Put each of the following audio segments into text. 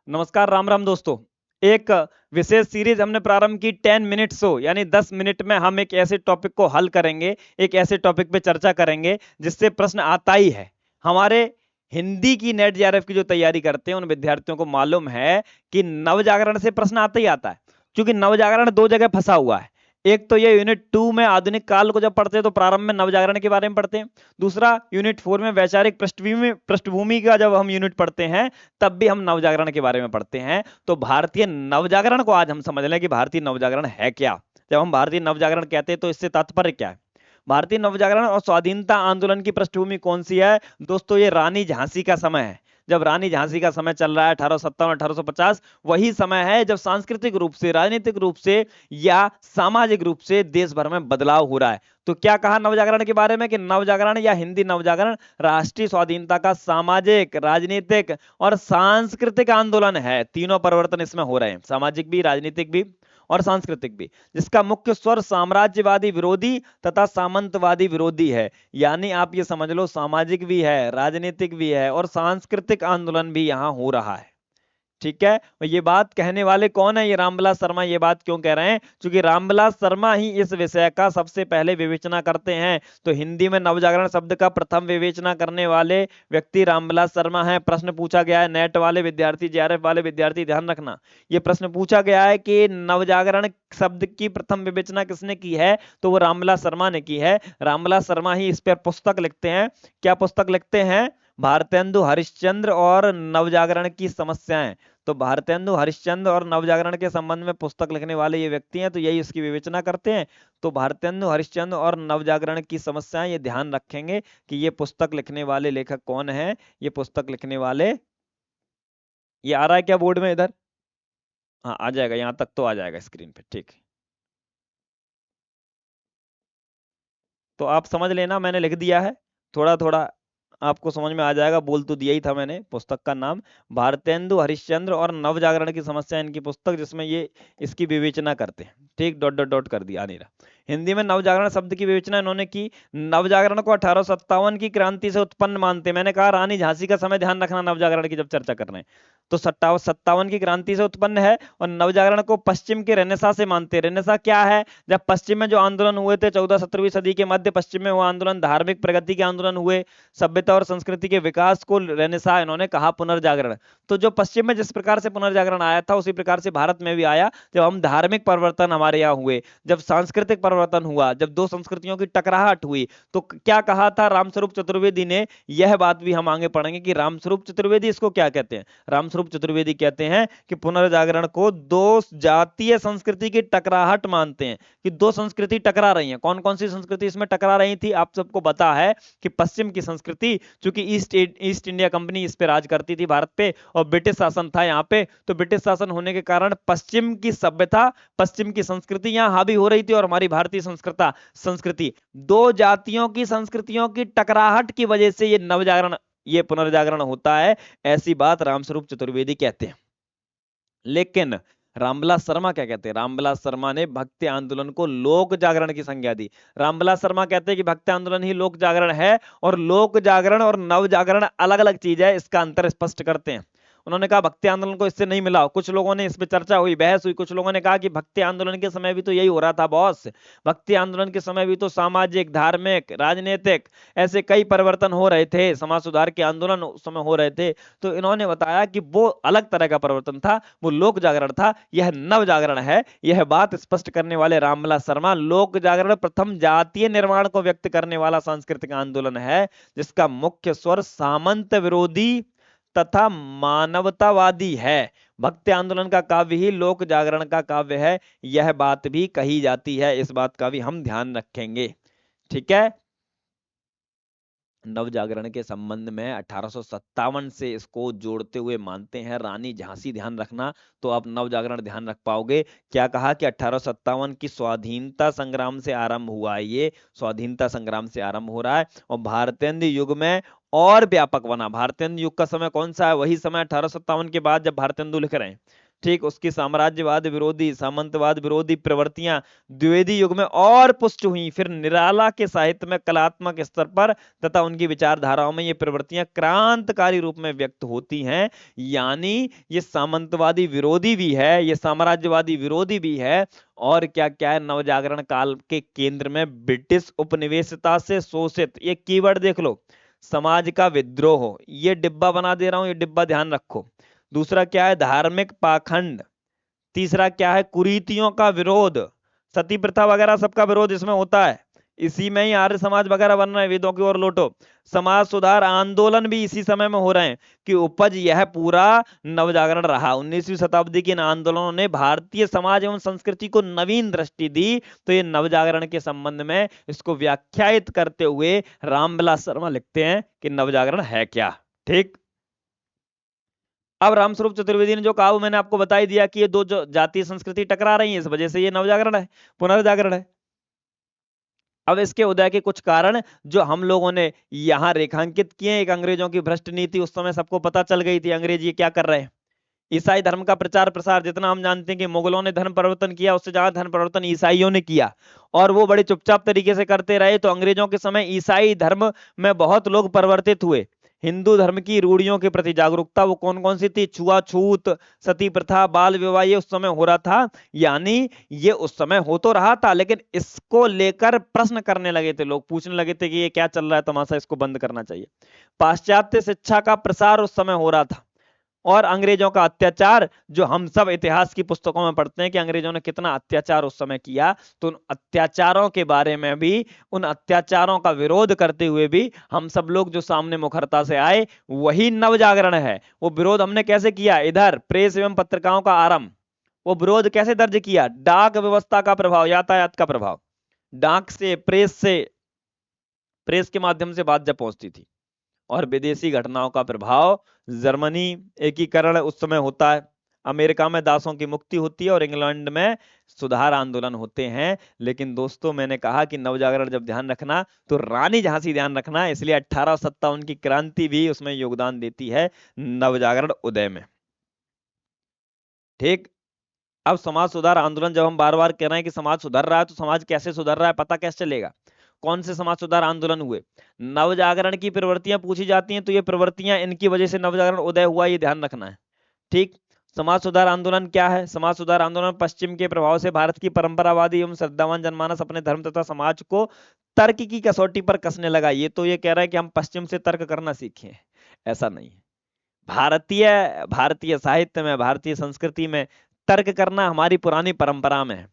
नमस्कार, राम राम दोस्तों। एक विशेष सीरीज हमने प्रारंभ की 10 मिनट शो, यानी 10 मिनट में हम एक ऐसे टॉपिक को हल करेंगे, एक ऐसे टॉपिक पे चर्चा करेंगे जिससे प्रश्न आता ही है। हमारे हिंदी की नेट जेआरएफ की जो तैयारी करते हैं उन विद्यार्थियों को मालूम है कि नवजागरण से प्रश्न आता ही आता है, क्योंकि नवजागरण दो जगह फंसा हुआ है। एक तो ये यूनिट 2 में आधुनिक काल को जब पढ़ते हैं तो प्रारंभ में नवजागरण के बारे में पढ़ते हैं। दूसरा यूनिट 4 में वैचारिक पृष्ठभूमि का जब हम यूनिट पढ़ते हैं तब भी हम नवजागरण के बारे में पढ़ते हैं। तो भारतीय नवजागरण को आज हम समझ लें कि भारतीय नवजागरण है क्या। जब हम भारतीय नवजागरण कहते हैं तो इससे तात्पर्य क्या है। भारतीय नवजागरण और स्वाधीनता आंदोलन की पृष्ठभूमि कौन सी है दोस्तों? ये रानी झांसी का समय है। जब रानी झांसी का समय चल रहा है 1857 1850, वही समय है जब सांस्कृतिक रूप से, राजनीतिक रूप से या सामाजिक रूप से देश भर में बदलाव हो रहा है। तो क्या कहा नवजागरण के बारे में कि नवजागरण या हिंदी नवजागरण राष्ट्रीय स्वाधीनता का सामाजिक, राजनीतिक और सांस्कृतिक आंदोलन है। तीनों परिवर्तन इसमें हो रहे हैं, सामाजिक भी, राजनीतिक भी और सांस्कृतिक भी, जिसका मुख्य स्वर साम्राज्यवादी विरोधी तथा सामंतवादी विरोधी है। यानी आप ये समझ लो, सामाजिक भी है, राजनीतिक भी है और सांस्कृतिक आंदोलन भी यहां हो रहा है। ठीक है। और ये बात कहने वाले कौन है? ये रामविलास शर्मा। ये बात क्यों कह रहे हैं? क्योंकि रामविलास शर्मा ही इस विषय का सबसे पहले विवेचना करते हैं। तो हिंदी में नवजागरण शब्द का प्रथम विवेचना करने वाले व्यक्ति रामविलास शर्मा हैं। प्रश्न पूछा गया है, नेट वाले विद्यार्थी, जेआरएफ वाले विद्यार्थी ध्यान रखना, ये प्रश्न पूछा गया है कि नवजागरण शब्द की प्रथम विवेचना किसने की है, तो वो रामविलास शर्मा ने की है। रामविलास शर्मा ही इस पर पुस्तक लिखते हैं। क्या पुस्तक लिखते हैं? भारतेंदु हरिश्चंद्र और नवजागरण की समस्याएं। तो भारतेंदु हरिश्चंद्र और नवजागरण के संबंध में पुस्तक लिखने वाले ये व्यक्ति हैं, तो यही इसकी विवेचना करते हैं। तो भारतेंदु हरिश्चंद्र और नवजागरण की समस्याएं, ये ध्यान रखेंगे कि ये पुस्तक लिखने वाले लेखक कौन है। ये पुस्तक लिखने वाले, ये आ रहा है क्या बोर्ड में इधर? हाँ, आ जाएगा, यहां तक तो आ जाएगा स्क्रीन पे। ठीक है, तो आप समझ लेना, मैंने लिख दिया है। थोड़ा थोड़ा आपको समझ में आ जाएगा, बोल तो दिया ही था मैंने। पुस्तक का नाम भारतेंदु हरिश्चंद्र और नवजागरण की समस्या, इनकी पुस्तक, जिसमें ये इसकी विवेचना करते हैं। ठीक, डॉट डॉट डॉट कर दिया, नहीं रहा। हिंदी में नवजागरण शब्द की विवेचना इन्होंने की। नवजागरण को 1857 की क्रांति से उत्पन्न मानते हैं। मैंने कहा रानी झांसी का समय ध्यान रखना नवजागरण की जब चर्चा कर रहे हैं। तो 57 की क्रांति से उत्पन्न है। और नवजागरण को पश्चिम के रेनेसा से मानते हैं। रेनेसा क्या है? जब पश्चिम में जो आंदोलन हुए थे 14-17वीं सदी के मध्य पश्चिम में, वो आंदोलन धार्मिक प्रगति के आंदोलन हुए, सभ्यता और संस्कृति के विकास को रेनेसा इन्होंने कहा पुनर्जागरण। तो जो पश्चिम में जिस प्रकार से पुनर्जागरण आया था उसी प्रकार से भारत में भी आया। जब हम धार्मिक परिवर्तन हमारे यहाँ हुए, जब सांस्कृतिक परिवर्तन हुआ, जब दो संस्कृतियों की टकराहट हुई, तो क्या कहा था रामस्वरूप चतुर्वेदी ने? यह बात भी हम आगे पढ़ेंगे कि रामस्वरूप चतुर्वेदी इसको क्या कहते हैं। रामस्वरूप चतुर्वेदी कहते हैं कि पुनर्जागरण को दो जातीय संस्कृति की टकराहट मानते हैं, कि दो संस्कृति टकरा रही हैं। कौन कौन सी संस्कृति इसमें टकरा रही थी? आप सबको पता है कि पश्चिम की संस्कृति, चूंकि ईस्ट इंडिया कंपनी इस पे राज करती थी भारत पे, और ब्रिटिश शासन था यहाँ पे, तो ब्रिटिश शासन होने के कारण पश्चिम की सभ्यता, पश्चिम की संस्कृति यहाँ हावी हो रही थी, और हमारी भारतीय संस्कृति, दो जातियों की संस्कृतियों की टकराहट की वजह से ये नवजागरण, ये पुनर्जागरण होता है। ऐसी बात रामस्वरूप चतुर्वेदी कहते हैं। लेकिन रामविलास शर्मा क्या कहते हैं? रामविलास शर्मा ने भक्ति आंदोलन को लोक जागरण की संज्ञा दी। रामविलास शर्मा कहते हैं कि भक्ति आंदोलन ही लोक जागरण है, और लोक जागरण और नव जागरण अलग अलग चीज है, इसका अंतर स्पष्ट करते हैं। उन्होंने कहा भक्ति आंदोलन को इससे नहीं मिला। कुछ लोगों ने इस पर चर्चा हुई, बहस हुई। कुछ लोगों ने कहा कि भक्ति आंदोलन के समय भी तो यही हो रहा था बॉस, भक्ति आंदोलन के समय भी तो सामाजिक, धार्मिक, राजनीतिक ऐसे कई परिवर्तन हो रहे थे, समाज सुधार के आंदोलन उस समय हो रहे थे। तो इन्होंने बताया कि वो अलग तरह का परिवर्तन था, वो लोक जागरण था, यह नव जागरण है। यह बात स्पष्ट करने वाले रामविलास शर्मा, लोक जागरण प्रथम जातीय निर्माण को व्यक्त करने वाला सांस्कृतिक आंदोलन है, जिसका मुख्य स्वर सामंत विरोधी तथा मानवतावादी है। भक्ति आंदोलन का काव्य ही लोक जागरण का काव्य है, यह बात भी कही जाती है। इस बात का भी हम ध्यान रखेंगे। ठीक है। नव जागरण के संबंध में 1857 से इसको जोड़ते हुए मानते हैं रानी झांसी, ध्यान रखना, तो आप नव जागरण ध्यान रख पाओगे। क्या कहा कि 1857 की स्वाधीनता संग्राम से आरंभ हुआ है, ये स्वाधीनता संग्राम से आरंभ हो रहा है, और भारतेंदु युग में और व्यापक बना। भारतेंदु युग का समय कौन सा है? वही समय 1857 के बाद जब भारतेंदु लिख रहे हैं। ठीक, उसकी साम्राज्यवाद विरोधी, सामंतवाद विरोधी प्रवृत्तियां द्विवेदी युग में और पुष्ट हुई। फिर निराला के साहित्य में कलात्मक स्तर पर तथा उनकी विचारधाराओं में ये प्रवृत्तियां क्रांतिकारी रूप में व्यक्त होती हैं। यानी ये सामंतवादी विरोधी भी है, ये साम्राज्यवादी विरोधी भी है, और क्या क्या है, नवजागरण काल के केंद्र में ब्रिटिश उपनिवेशिता से शोषित, ये कीवर्ड देख लो, समाज का विद्रोह, ये डिब्बा बना दे रहा हूं, ये डिब्बा ध्यान रखो। दूसरा क्या है, धार्मिक पाखंड। तीसरा क्या है, कुरीतियों का विरोध, सती प्रथा वगैरह सबका विरोध इसमें होता है। इसी में ही आर्य समाज वगैरह बन रहे हैं, वेदों की ओर लौटो। समाज सुधार आंदोलन भी इसी समय में हो रहे हैं, कि उपज यह पूरा नवजागरण रहा। 19वीं शताब्दी के इन आंदोलनों ने भारतीय समाज एवं संस्कृति को नवीन दृष्टि दी। तो ये नवजागरण के संबंध में इसको व्याख्यायित करते हुए रामविलास शर्मा लिखते हैं कि नवजागरण है क्या। ठीक, अब रामस्वरूप चतुर्वेदी ने जो कहा वो मैंने आपको बता ही दिया कि ये दो जो जातीय संस्कृति टकरा रही है, इस वजह से ये नवजागरण है, पुनर्जागरण है। अब इसके उदय के कुछ कारण जो हम लोगों ने यहां रेखांकित किए, एक अंग्रेजों की भ्रष्ट नीति, उस समय सबको पता चल गई थी अंग्रेज ये क्या कर रहे हैं। ईसाई धर्म का प्रचार प्रसार, जितना हम जानते हैं कि मुगलों ने धर्म परिवर्तन किया, उससे ज्यादा धर्म परिवर्तन ईसाइयों ने किया, और वो बड़े चुपचाप तरीके से करते रहे। तो अंग्रेजों के समय ईसाई धर्म में बहुत लोग परिवर्तित हुए। हिंदू धर्म की रूढ़ियों के प्रति जागरूकता वो कौन कौन सी थी, छुआछूत, सती प्रथा, बाल विवाह, ये उस समय हो रहा था। यानी ये उस समय हो तो रहा था, लेकिन इसको लेकर प्रश्न करने लगे थे लोग, पूछने लगे थे कि ये क्या चल रहा है तमाशा, इसको बंद करना चाहिए। पाश्चात्य शिक्षा का प्रसार उस समय हो रहा था, और अंग्रेजों का अत्याचार, जो हम सब इतिहास की पुस्तकों में पढ़ते हैं कि अंग्रेजों ने कितना अत्याचार उस समय किया, तो उन अत्याचारों के बारे में भी, उन अत्याचारों का विरोध करते हुए भी हम सब लोग जो सामने मुखरता से आए, वही नवजागरण है। वो विरोध हमने कैसे किया, इधर प्रेस एवं पत्रिकाओं का आरंभ। वो विरोध कैसे दर्ज किया, डाक व्यवस्था का प्रभाव, यातायात का प्रभाव, डाक से, प्रेस से, प्रेस के माध्यम से बात जब पहुंचती थी, और विदेशी घटनाओं का प्रभाव, जर्मनी एकीकरण उस समय होता है, अमेरिका में दासों की मुक्ति होती है, और इंग्लैंड में सुधार आंदोलन होते हैं। लेकिन दोस्तों मैंने कहा कि नवजागरण जब ध्यान रखना तो रानी झांसी ध्यान रखना, इसलिए 1857 की क्रांति भी उसमें योगदान देती है नवजागरण उदय में। ठीक, अब समाज सुधार आंदोलन, जब हम बार बार कह रहे हैं कि समाज सुधर रहा है, तो समाज कैसे सुधर रहा है पता कैसे चलेगा, कौन से समाज सुधार आंदोलन हुए, नवजागरण की प्रवृत्तियां पूछी जाती हैं, तो ये प्रवृत्तियां इनकी वजह से नवजागरण उदय हुआ, ये ध्यान रखना है। ठीक, समाज सुधार आंदोलन क्या है, समाज सुधार आंदोलन पश्चिम के प्रभाव से भारत की परंपरावादी एवं श्रद्धावान जनमानस अपने धर्म तथा समाज को तर्क की कसौटी पर कसने लगा। ये तो ये कह रहा है कि हम पश्चिम से तर्क करना सीखे, ऐसा नहीं है। भारतीय भारतीय साहित्य में, भारतीय संस्कृति में तर्क करना हमारी पुरानी परंपरा में है।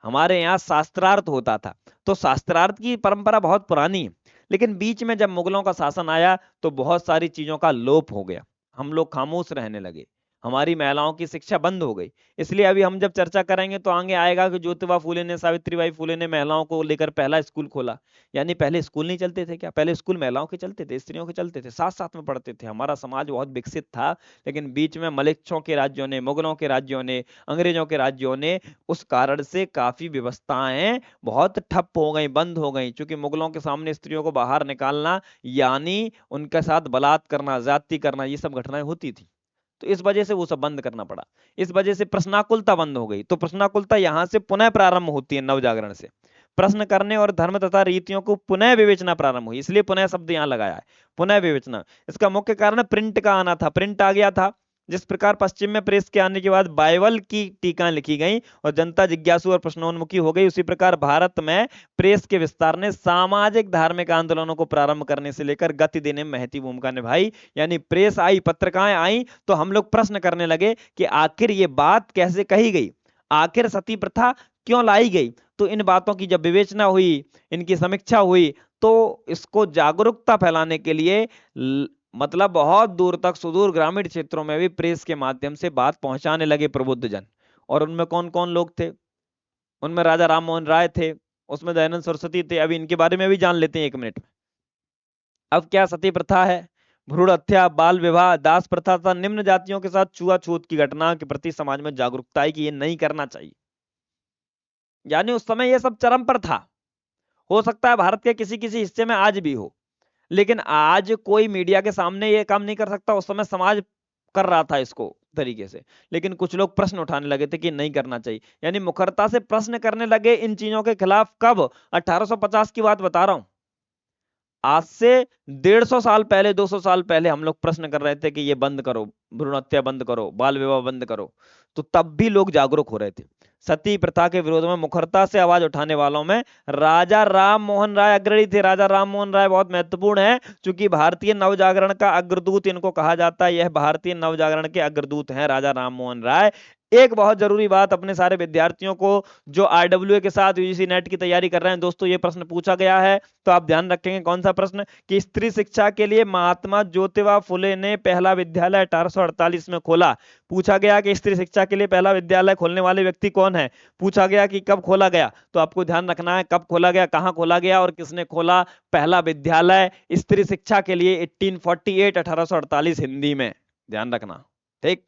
हमारे यहाँ शास्त्रार्थ होता था, तो शास्त्रार्थ की परंपरा बहुत पुरानी है। लेकिन बीच में जब मुगलों का शासन आया तो बहुत सारी चीजों का लोप हो गया, हम लोग खामोश रहने लगे, हमारी महिलाओं की शिक्षा बंद हो गई। इसलिए अभी हम जब चर्चा करेंगे तो आगे आएगा कि ज्योतिबा फूले ने, सावित्रीबाई फूले ने महिलाओं को लेकर पहला स्कूल खोला। यानी पहले स्कूल नहीं चलते थे क्या, पहले स्कूल महिलाओं के चलते थे, स्त्रियों के चलते थे, साथ साथ में पढ़ते थे, हमारा समाज बहुत विकसित था। लेकिन बीच में मलिच्छों के राज्यों ने, मुगलों के राज्यों ने, अंग्रेजों के राज्यों ने, उस कारण से काफी व्यवस्थाएं बहुत ठप हो गई, बंद हो गई। क्योंकि मुगलों के सामने स्त्रियों को बाहर निकालना, यानी उनके साथ बलात्कार करना, ज्यादती करना, ये सब घटनाएं होती थी। तो इस वजह से वो सब बंद करना पड़ा। इस वजह से प्रश्नाकुलता बंद हो गई। तो प्रश्नाकुलता यहां से पुनः प्रारंभ होती है नवजागरण से, प्रश्न करने और धर्म तथा रीतियों को पुनः विवेचना प्रारंभ हुई, इसलिए पुनः शब्द यहां लगाया है, पुनः विवेचना। इसका मुख्य कारण प्रिंट का आना था, प्रिंट आ गया था। जिस प्रकार पश्चिम में प्रेस के आने के बाद बाइबल की टीकाएं लिखी गई और जनता जिज्ञासु और प्रश्नोन्मुखी हो गई, उसी प्रकार भारत में प्रेस के विस्तार ने सामाजिक धार्मिक आंदोलनों को प्रारंभ करने से लेकर गति देने में महती भूमिका निभाई। यानी प्रेस आई, पत्रिकाएं आई, तो हम लोग प्रश्न करने लगे कि आखिर ये बात कैसे कही गई, आखिर सती प्रथा क्यों लाई गई। तो इन बातों की जब विवेचना हुई, इनकी समीक्षा हुई, तो इसको जागरूकता फैलाने के लिए मतलब बहुत दूर तक, सुदूर ग्रामीण क्षेत्रों में भी प्रेस के माध्यम से बात पहुंचाने लगे प्रबुद्ध जन। और उनमें कौन कौन लोग थे, उनमें राजा राम मोहन राय थे, उसमें दयानंद सरस्वती थे। अभी इनके बारे में भी जान लेते हैं 1 मिनट में। अब क्या सती प्रथा है, भ्रूण हत्या, बाल विवाह, दास प्रथा तथा निम्न जातियों के साथ छुआछूत की घटना के प्रति समाज में जागरूकता है कि ये नहीं करना चाहिए। यानी उस समय ये सब चरम पर था। हो सकता है भारत के किसी किसी हिस्से में आज भी हो, लेकिन आज कोई मीडिया के सामने ये काम नहीं कर सकता, उस समय समाज कर रहा था इसको, तरीके से। लेकिन कुछ लोग प्रश्न उठाने लगे थे कि नहीं करना चाहिए, यानी मुखरता से प्रश्न करने लगे इन चीजों के खिलाफ। कब? 1850 की बात बता रहा हूं। आज से 150 साल पहले, 200 साल पहले हम लोग प्रश्न कर रहे थे कि ये बंद करो, भ्रूण हत्या बंद करो, बाल विवाह बंद करो, तो तब भी लोग जागरूक हो रहे थे। सती प्रथा के विरोध में मुखरता से आवाज उठाने वालों में राजा राम मोहन राय अग्रणी थे। राजा राम मोहन राय बहुत महत्वपूर्ण है, क्योंकि भारतीय नवजागरण का अग्रदूत इनको कहा जाता है। यह भारतीय नवजागरण के अग्रदूत हैं राजा राम मोहन राय। एक बहुत जरूरी बात अपने सारे विद्यार्थियों को जो आरडब्ल्यूए के साथ यूजीसी नेट की तैयारी कर रहे हैं दोस्तों, ये प्रश्न पूछा गया है, तो आप ध्यान रखेंगे कौन सा प्रश्न, कि स्त्री शिक्षा के लिए महात्मा ज्योतिबा फुले ने पहला विद्यालय 1848 में खोला। पूछा गया कि स्त्री शिक्षा के लिए पहला विद्यालय खोलने वाले व्यक्ति कौन है। पूछा गया कि कब खोला गया, तो आपको ध्यान रखना है कब खोला गया, कहां खोला गया और किसने खोला पहला विद्यालय स्त्री शिक्षा के लिए। 1848, 1848 हिंदी में, ध्यान रखना। ठीक,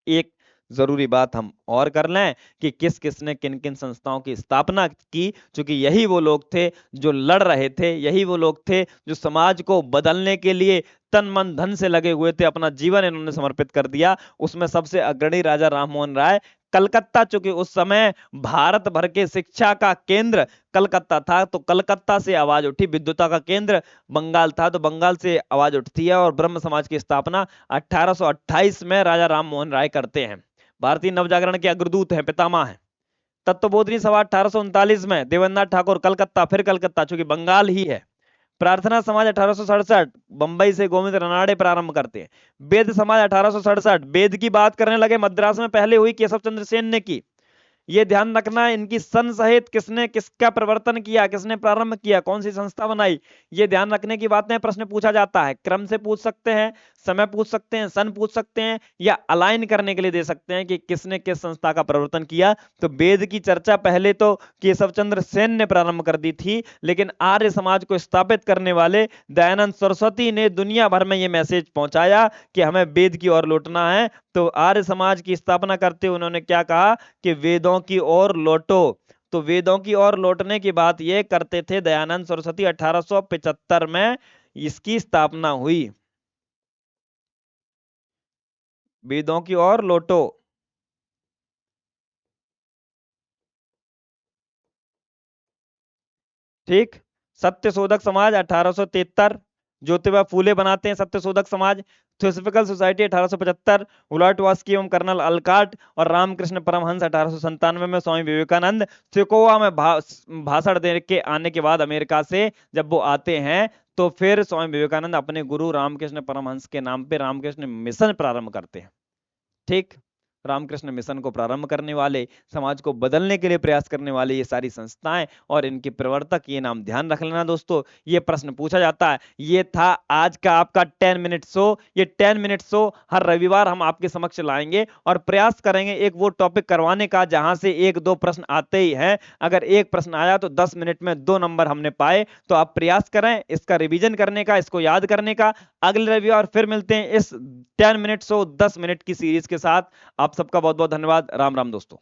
एक जरूरी बात हम और कर लें कि किस किसने किन किन संस्थाओं की स्थापना की, क्योंकि यही वो लोग थे जो लड़ रहे थे, यही वो लोग थे जो समाज को बदलने के लिए तन मन धन से लगे हुए थे, अपना जीवन इन्होंने समर्पित कर दिया। उसमें सबसे अग्रणी राजा राममोहन राय। कलकत्ता, चूंकि उस समय भारत भर के शिक्षा का केंद्र कलकत्ता था, तो कलकत्ता से आवाज उठी। विद्वता का केंद्र बंगाल था, तो बंगाल से आवाज उठती है और ब्रह्म समाज की स्थापना 1828 में राजा राममोहन राय करते हैं। भारतीय नवजागरण के अग्रदूत हैं, पितामह हैं। तत्वबोधिनी सभा 1839 में देवेंद्रनाथ ठाकुर, कलकत्ता, फिर कलकत्ता, चूंकि बंगाल ही है। प्रार्थना समाज 1867 बंबई से गोविंद रनाड़े प्रारंभ करते हैं। वेद समाज 1867 वेद की बात करने लगे, मद्रास में पहले हुई, केशव चंद्र सेन ने की। ये ध्यान रखना है, इनकी सन सहित किसने किसका प्रवर्तन किया, किसने प्रारंभ किया, कौन सी संस्था बनाई, ये ध्यान रखने की बातें। प्रश्न पूछा जाता है, क्रम से पूछ सकते हैं, समय पूछ सकते हैं, सन पूछ सकते हैं, या अलाइन करने के लिए दे सकते हैं कि किसने किस संस्था का प्रवर्तन किया। तो वेद की चर्चा पहले तो केशव चंद्र सेन ने प्रारंभ कर दी थी, लेकिन आर्य समाज को स्थापित करने वाले दयानंद सरस्वती ने दुनिया भर में यह मैसेज पहुंचाया कि हमें वेद की ओर लौटना है। तो आर्य समाज की स्थापना करते हुए उन्होंने क्या कहा कि वेदों की ओर लौटो। तो वेदों की ओर लौटने की बात यह करते थे दयानंद सरस्वती। 1875 में इसकी स्थापना हुई। वेदों की ओर लौटो। ठीक। सत्य शोधक समाज 1873 ज्योतिबा फूले बनाते हैं सत्य शोधक समाज। थियोसॉफिकल सोसाइटी 1875 उलाट वास्की एवं कर्नल अलकाट और रामकृष्ण परमहंस 1897 में। स्वामी विवेकानंद चिकोवा में भाषण दे के आने के बाद अमेरिका से जब वो आते हैं, तो फिर स्वामी विवेकानंद अपने गुरु रामकृष्ण परमहंस के नाम पे रामकृष्ण मिशन प्रारंभ करते हैं। ठीक, रामकृष्ण मिशन को प्रारंभ करने वाले, समाज को बदलने के लिए प्रयास करने वाले ये सारी संस्थाएं और इनके प्रवर्तक, ये नाम ध्यान रख लेना दोस्तों। ये प्रश्न पूछा जाता है। ये था आज का आपका 10 मिनट शो। ये 10 मिनट शो हर रविवार हम आपके समक्ष लाएंगे और प्रयास करेंगे एक वो टॉपिक करवाने का जहां से एक दो प्रश्न आते ही हैं। अगर एक प्रश्न आया तो 10 मिनट में 2 नंबर हमने पाए, तो आप प्रयास करें इसका रिवीजन करने का, इसको याद करने का। अगले रविवार फिर मिलते हैं इस 10 मिनट शो 10 मिनट की सीरीज के साथ। आप सबका बहुत बहुत धन्यवाद। राम राम दोस्तों।